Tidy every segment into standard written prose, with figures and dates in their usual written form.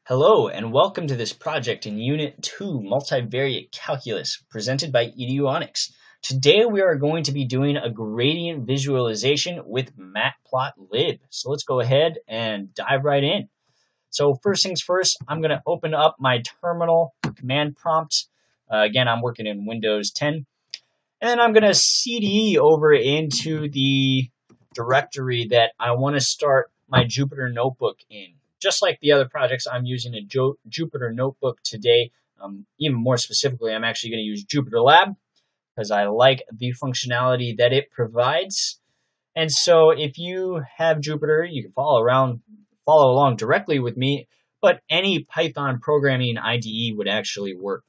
Hello and welcome to this project in Unit 2 Multivariate Calculus presented by EDU Onyx. Today we are going to be doing a gradient visualization with Matplotlib. So let's go ahead and dive right in. So first things first, I'm going to open up my terminal command prompt. Again, I'm working in Windows 10. And I'm going to CD over into the directory that I want to start my Jupyter Notebook in. Just like the other projects, I'm using a Jupyter Notebook today. Even more specifically, I'm actually going to use Jupyter Lab because I like the functionality that it provides. And so if you have Jupyter, you can follow along directly with me, but any Python programming IDE would actually work.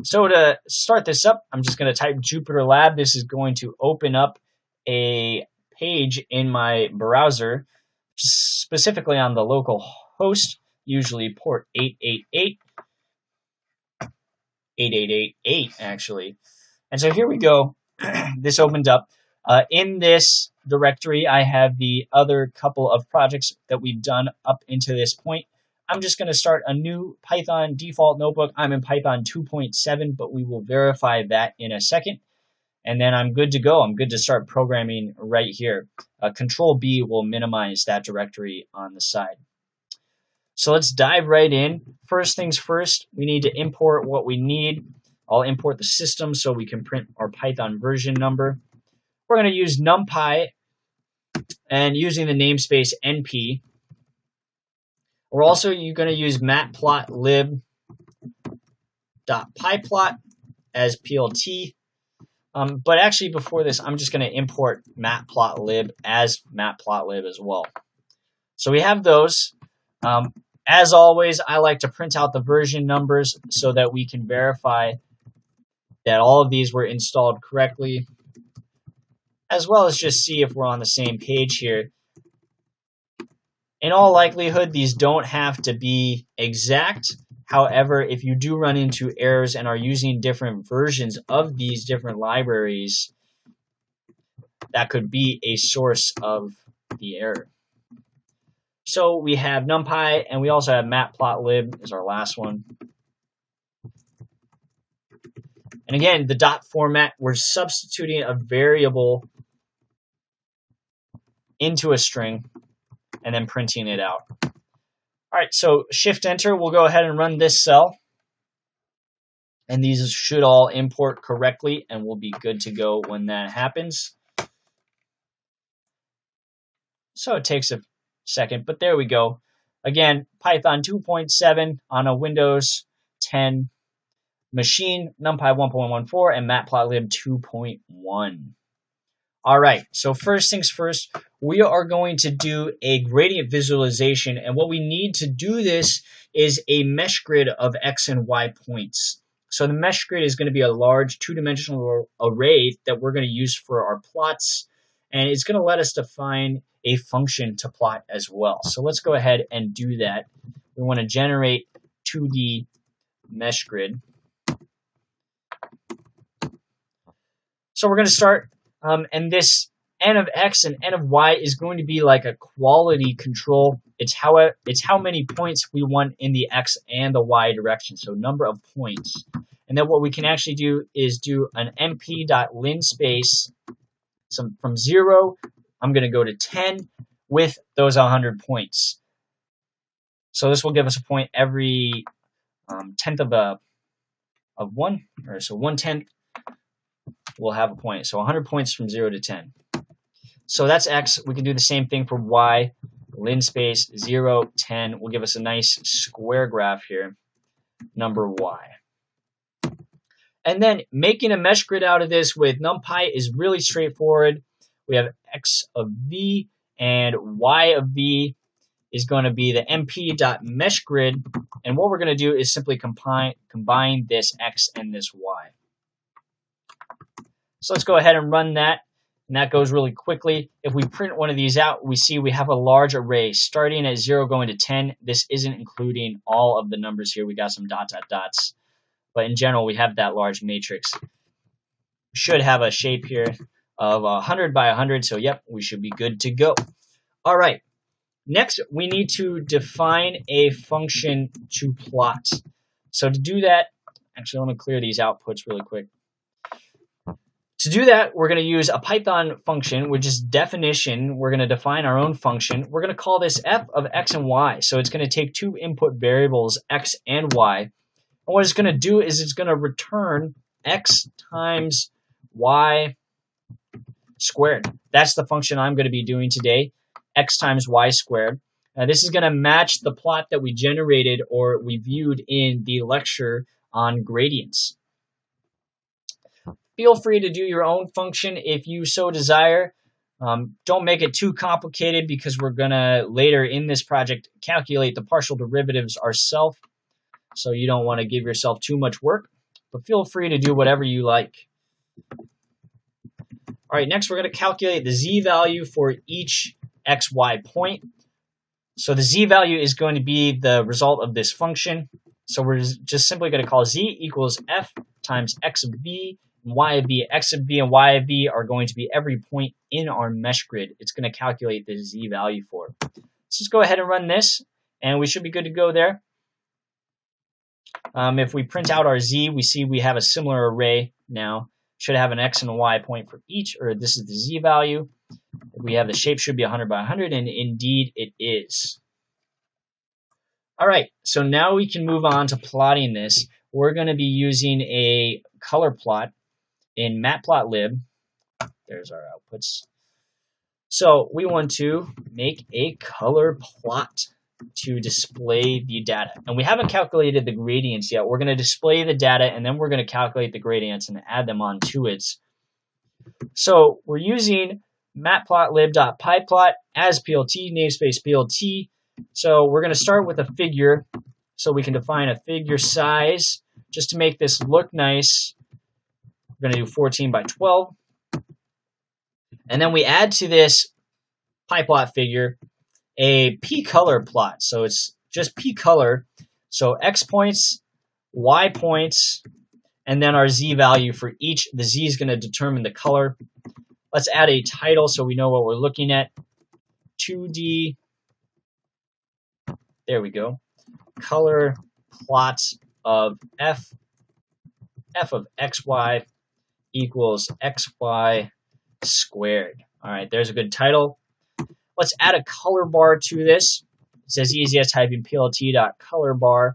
So to start this up, I'm just going to type Jupyter Lab. This is going to open up a page in my browser, specifically on the local host, usually port 8888 actually. And so here we go. This opened up. In this directory, I have the other couple of projects that we've done up into this point. I'm just going to start a new Python default notebook. I'm in Python 2.7, but we will verify that in a second. And then I'm good to go. I'm good to start programming right here. Control B will minimize that directory on the side. So let's dive right in. First things first, we need to import what we need. I'll import the system so we can print our Python version number. We're going to use NumPy and using the namespace np. We're also going to use matplotlib.pyplot as plt. But actually before this, I'm just going to import matplotlib as matplotlib as well. So we have those. As always, I like to print out the version numbers so that we can verify that all of these were installed correctly, as well as just see if we're on the same page here. In all likelihood, these don't have to be exact. However, if you do run into errors and are using different versions of these different libraries, that could be a source of the error. So we have NumPy, and we also have Matplotlib is our last one. And again, the dot format, we're substituting a variable into a string and then printing it out. All right, so Shift-Enter, we'll go ahead and run this cell. And these should all import correctly, and we'll be good to go when that happens. So it takes a second, but there we go. Again, Python 2.7 on a Windows 10 machine, NumPy 1.14, and Matplotlib 2.1. All right, so first things first, we are going to do a gradient visualization, and what we need to do this is a mesh grid of x and y points. So the mesh grid is going to be a large two-dimensional array that we're going to use for our plots, and it's going to let us define a function to plot as well. So let's go ahead and do that. We want to generate 2D mesh grid. So we're going to start, and this n of x and n of y is going to be like a quality control. It's how many points we want in the x and the y direction, so number of points. And then what we can actually do is do an np.linspace. So from 0, I'm going to go to 10 with those 100 points. So this will give us a point every tenth of 1, or so 1/10 will have a point. So 100 points from 0 to 10. So that's x. We can do the same thing for y. Linspace 0, 10 will give us a nice square graph here, number y. And then making a mesh grid out of this with NumPy is really straightforward. We have x of v, and y of v is going to be the np.meshgrid. And what we're going to do is simply combine this x and this y. So let's go ahead and run that. And that goes really quickly. If we print one of these out, we see we have a large array starting at 0 going to 10. This isn't including all of the numbers here. We got some dots. But in general, we have that large matrix. We should have a shape here of 100 by 100. So yep, we should be good to go. All right. Next, we need to define a function to plot. So to do that, actually, let me clear these outputs really quick. To do that, we're going to use a Python function, which is definition. We're going to define our own function. We're going to call this f of x and y. So it's going to take two input variables, x and y. And what it's going to do is it's going to return x times y squared. That's the function I'm going to be doing today, x times y squared. This is going to match the plot that we generated or we viewed in the lecture on gradients. Feel free to do your own function if you so desire. Don't make it too complicated because we're going to later in this project calculate the partial derivatives ourselves. So you don't want to give yourself too much work, but feel free to do whatever you like. All right, next we're going to calculate the z value for each xy point. So the z value is going to be the result of this function. So we're just simply going to call z equals f times x of b and y of b. X of b and y of b are going to be every point in our mesh grid. It's going to calculate the z value for. Let's just go ahead and run this, and we should be good to go there. If we print out our z, we see we have a similar array now. Should have an x and a y point for each, or this is the z value. We have the shape should be 100 by 100, and indeed it is. All right, so now we can move on to plotting this. We're going to be using a color plot in Matplotlib. There's our outputs. So we want to make a color plot to display the data. And we haven't calculated the gradients yet. We're going to display the data, and then we're going to calculate the gradients and add them onto it. So we're using matplotlib.pyplot as PLT, namespace PLT. So we're going to start with a figure. So we can define a figure size. Just to make this look nice, we're going to do 14 by 12. And then we add to this pyplot figure a p-color plot. So it's just p-color. So x points, y points, and then our z value for each. The z is going to determine the color. Let's add a title so we know what we're looking at. 2D. There we go. Color plot of f of xy equals xy squared. All right, there's a good title. Let's add a color bar to this. It's as easy as typing plt.colorbar.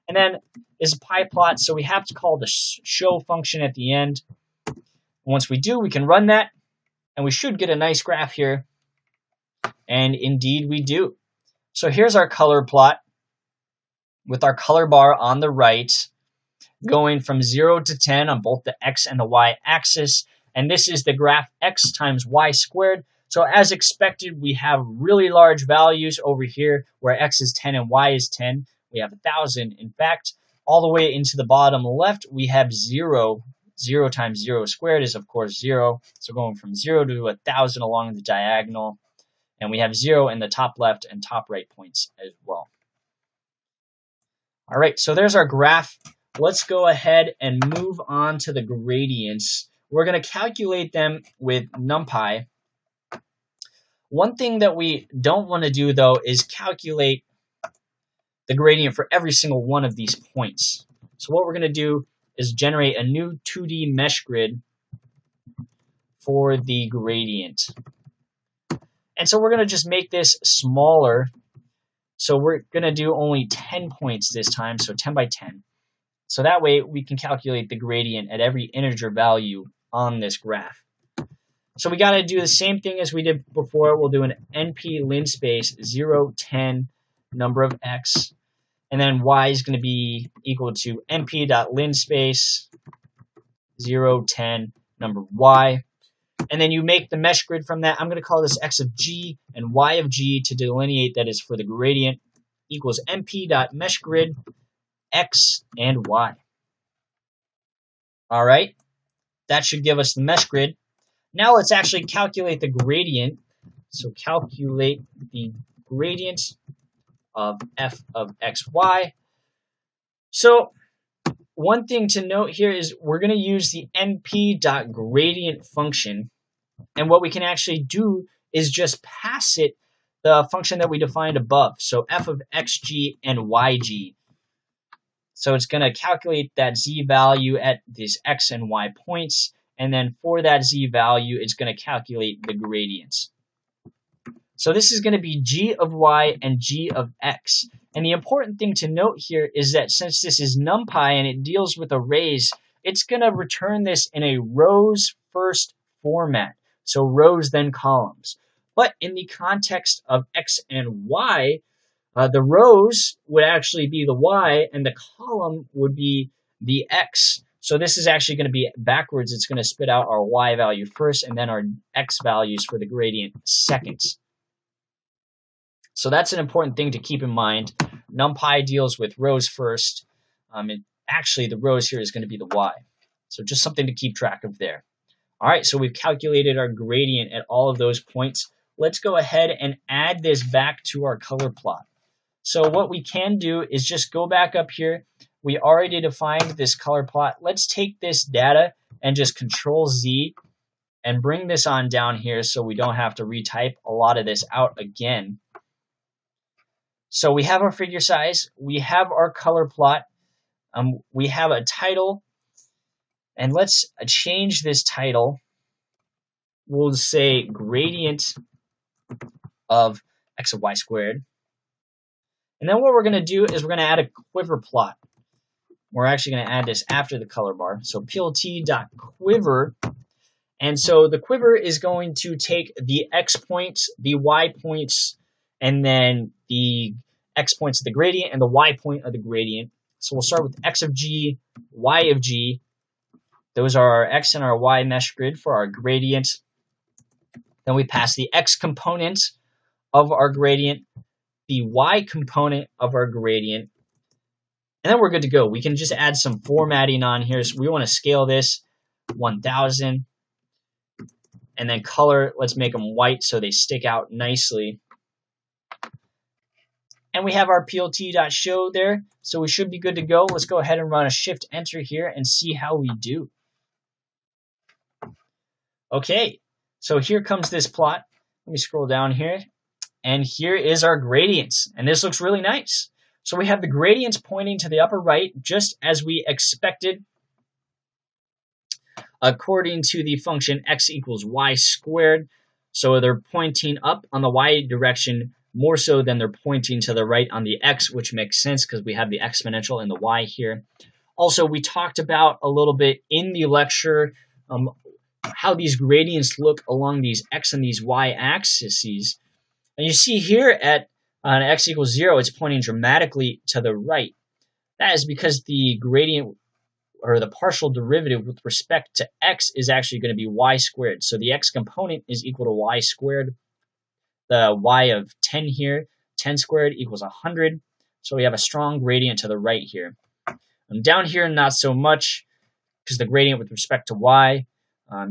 And then is a pyplot, so we have to call the show function at the end. Once we do, we can run that, and we should get a nice graph here. And indeed we do. So here's our color plot with our color bar on the right, going from 0 to 10 on both the x and the y axis. And this is the graph x times y squared. So as expected, we have really large values over here where x is 10 and y is 10. We have 1,000. In fact, all the way into the bottom left, we have 0. 0 times 0 squared is, of course, 0. So going from 0 to 1,000 along the diagonal. And we have 0 in the top left and top right points as well. All right, so there's our graph. Let's go ahead and move on to the gradients. We're going to calculate them with NumPy. One thing that we don't want to do, though, is calculate the gradient for every single one of these points. So what we're going to do is generate a new 2D mesh grid for the gradient. And so we're going to just make this smaller. So we're going to do only 10 points this time, so 10 by 10. So that way we can calculate the gradient at every integer value on this graph. So we got to do the same thing as we did before. We'll do an np linspace 0, 10, number of x. And then y is going to be equal to np.linspace 0, 10, number y. And then you make the mesh grid from that. I'm going to call this x of g and y of g to delineate that is for the gradient equals np.meshgrid x and y. All right, that should give us the mesh grid. Now let's actually calculate the gradient. So calculate the gradient of f of xy. So one thing to note here is we're going to use the np.gradient function. And what we can actually do is just pass it the function that we defined above. So f of xg and yg. So it's going to calculate that z value at these x and y points, and then for that z value, it's going to calculate the gradients. So this is going to be g of y and g of x. And the important thing to note here is that since this is NumPy and it deals with arrays, it's going to return this in a rows first format. So rows then columns. But in the context of x and y, the rows would actually be the y and the column would be the x. So this is actually going to be backwards. It's going to spit out our y value first and then our x values for the gradient second. So that's an important thing to keep in mind. NumPy deals with rows first. Actually, the rows here is going to be the y. So just something to keep track of there. All right, so we've calculated our gradient at all of those points. Let's go ahead and add this back to our color plot. So what we can do is just go back up here. We already defined this color plot. Let's take this data and just Control Z and bring this on down here so we don't have to retype a lot of this out again. So we have our figure size, we have our color plot, we have a title, and let's change this title. We'll say gradient of x of y squared. And then what we're going to do is we're going to add a quiver plot. We're actually going to add this after the color bar. So plt.quiver. And so the quiver is going to take the x points, the y points, and then the x points of the gradient and the y point of the gradient. So we'll start with x of g, y of g. Those are our x and our y mesh grid for our gradient. Then we pass the x component of our gradient, the y component of our gradient, and then we're good to go. We can just add some formatting on here. So we want to scale this 1000, and then color, let's make them white so they stick out nicely. And we have our plt.show there, so we should be good to go. Let's go ahead and run a shift enter here and see how we do. Okay, so here comes this plot. Let me scroll down here, and here is our gradients, and this looks really nice. So we have the gradients pointing to the upper right, just as we expected, according to the function x equals y squared. So they're pointing up on the y direction more so than they're pointing to the right on the x, which makes sense because we have the exponential and the y here. Also, we talked about a little bit in the lecture how these gradients look along these x and these y axes. And you see here at x equals 0, it's pointing dramatically to the right. That is because the gradient or the partial derivative with respect to x is actually going to be y squared. So the x component is equal to y squared. The y of 10 here, 10 squared equals 100. So we have a strong gradient to the right here. And down here, not so much, because the gradient with respect to y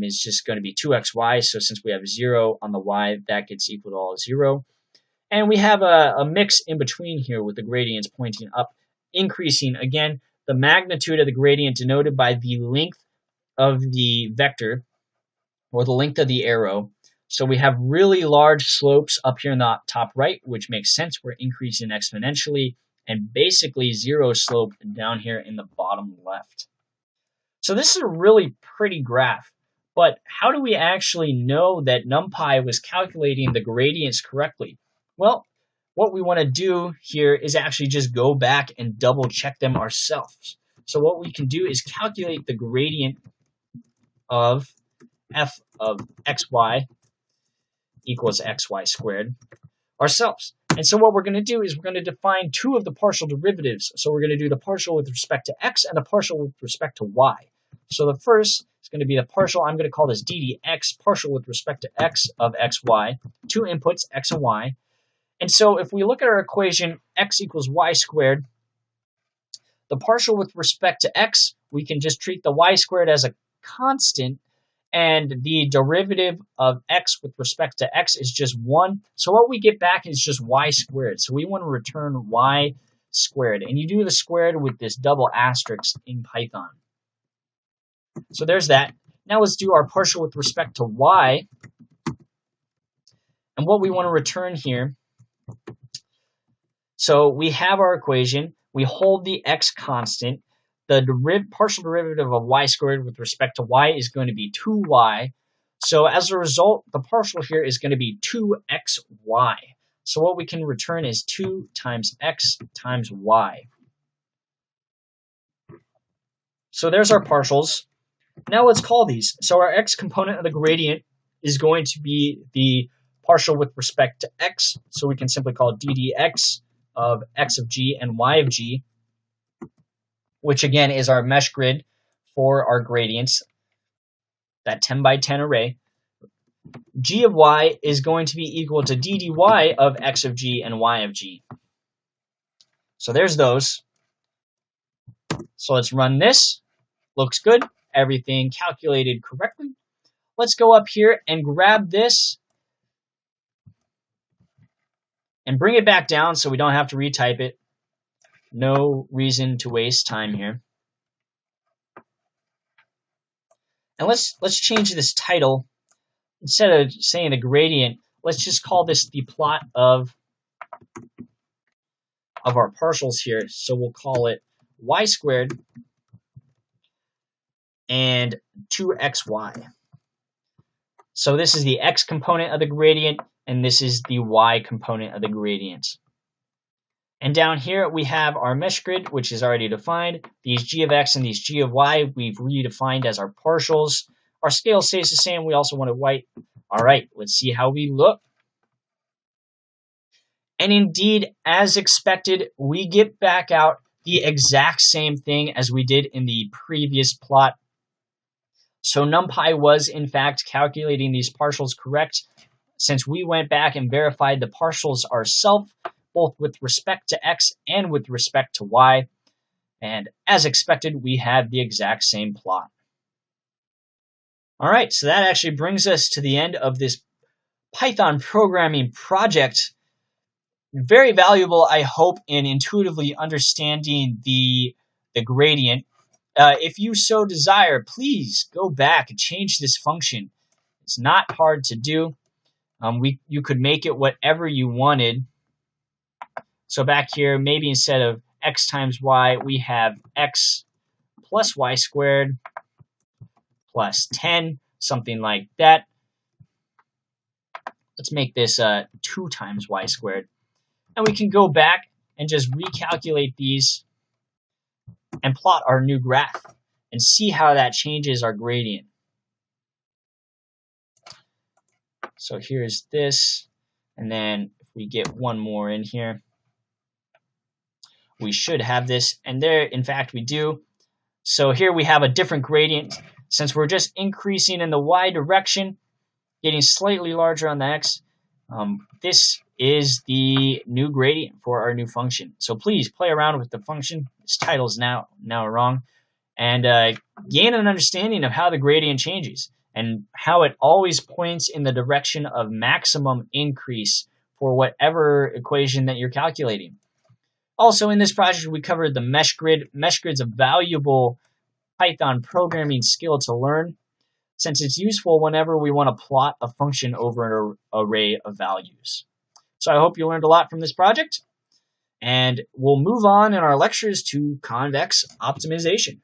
is just going to be 2xy. So since we have 0 on the y, that gets equal to all 0. And we have a mix in between here with the gradients pointing up, increasing, again, the magnitude of the gradient denoted by the length of the vector, or the length of the arrow. So we have really large slopes up here in the top right, which makes sense. We're increasing exponentially, and basically 0 slope down here in the bottom left. So this is a really pretty graph, but how do we actually know that NumPy was calculating the gradients correctly? Well, what we want to do here is actually just go back and double check them ourselves. So what we can do is calculate the gradient of f of xy equals xy squared ourselves. And so what we're going to do is we're going to define two of the partial derivatives. So we're going to do the partial with respect to x and the partial with respect to y. So the first is going to be the partial, I'm going to call this ddx, partial with respect to x of xy, two inputs, x and y. And so if we look at our equation, x equals y squared, the partial with respect to x, we can just treat the y squared as a constant, and the derivative of x with respect to x is just 1. So what we get back is just y squared. So we want to return y squared. And you do the squared with this double asterisk in Python. So there's that. Now let's do our partial with respect to y. And what we want to return here, so we have our equation, we hold the x constant, the partial derivative of y squared with respect to y is going to be 2y. So as a result, the partial here is going to be 2xy. So what we can return is 2 times x times y. So there's our partials. Now let's call these. So our x component of the gradient is going to be the partial with respect to x. So we can simply call ddx of x of g and y of g, which again is our mesh grid for our gradients, that 10 by 10 array. G of y is going to be equal to ddy of x of g and y of g. So there's those. So let's run this. Looks good. Everything calculated correctly. Let's go up here and grab this and bring it back down so we don't have to retype it. No reason to waste time here. And let's change this title. Instead of saying the gradient, let's just call this the plot of our partials here. So we'll call it y squared and 2xy. So this is the x component of the gradient, and this is the y component of the gradient. And down here we have our mesh grid, which is already defined. These g of x and these g of y we've redefined as our partials. Our scale stays the same. We also want it white. All right, let's see how we look. And indeed, as expected, we get back out the exact same thing as we did in the previous plot. So NumPy was, in fact, calculating these partials correct, since we went back and verified the partials ourselves, both with respect to x and with respect to y. And as expected, we have the exact same plot. All right, so that actually brings us to the end of this Python programming project. Very valuable, I hope, in intuitively understanding the gradient. If you so desire, please go back and change this function. It's not hard to do. You could make it whatever you wanted. So back here, maybe instead of x times y, we have x plus y squared plus 10, something like that. Let's make this 2 times y squared. And we can go back and just recalculate these and plot our new graph and see how that changes our gradient. So here's this, and then if we get one more in here, we should have this, and there, in fact, we do. So here we have a different gradient. Since we're just increasing in the y direction, getting slightly larger on the x, this is the new gradient for our new function. So please play around with the function. This title is now wrong. And gain an understanding of how the gradient changes and how it always points in the direction of maximum increase for whatever equation that you're calculating. Also, in this project, we covered the mesh grid. Mesh grid's a valuable Python programming skill to learn, since it's useful whenever we want to plot a function over an array of values. So I hope you learned a lot from this project, and we'll move on in our lectures to convex optimization.